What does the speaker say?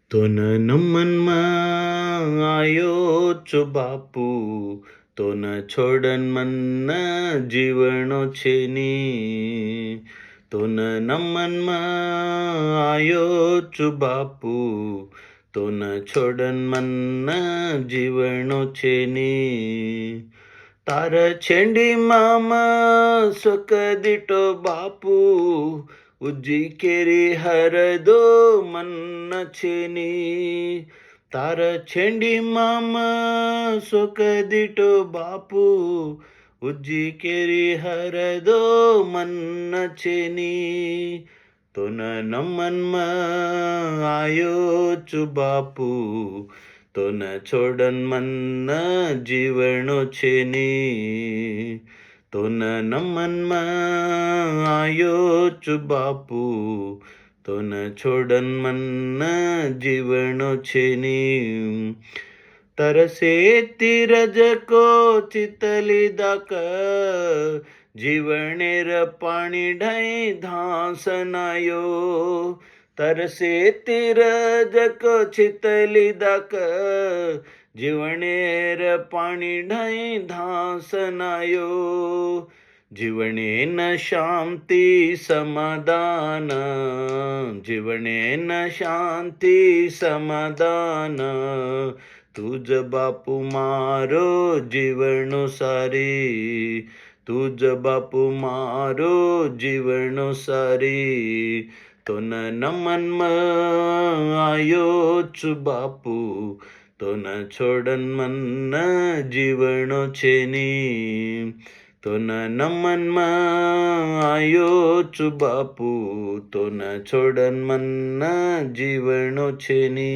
તો ન નમનમાં આયો છો બાપુ, તો ન છોડન મન જીવણો છે ની. તો ન નમનમાં આયો છો બાપુ, તો ન છોડન મન જીવણો છે ની. તાર છેંડી મામા સೊಕದಿಟೋ ಬಾಪು, ಉಜ್ಜಿ ಕೇರಿ ಹರದೋ ಮನ್ನ ಛೇನಿ. ತಾರ छेंडी मामा ಸೊಕದಿಟೋ ಬಾಪು, ಉಜ್ಜಿ ಕೇರಿ ಹರದೋ ಮನ್ನ ಛೇನಿ. તો ન નમનમાં આયો છું બાપુ, તો ન છોડન મન જીવણો છે ની. તો ન નમનમાં આયો છું બાપુ, તો ન છોડન મન જીવણો છે ની. तरसे तीरज को चितलिदाक, जीवनेर पाणी ढाई धासनायो. तरसे तीरज को चितलिदाक, जीवनेर पाणी ढाई धासनायो. जीवने न शांती समाधान, जीवने न शांती समाधान. तुझ बापू मारो जीवनो सारी, तुझ बापू मारो जीवनो सारी. तो न नमનમાં આયો છું બાપુ, તો ન છોડન મન જીવણો છે ની. તો ન નમનમાં આયો છું બાપુ, તો ન છોડન મન જીવણો છે ની.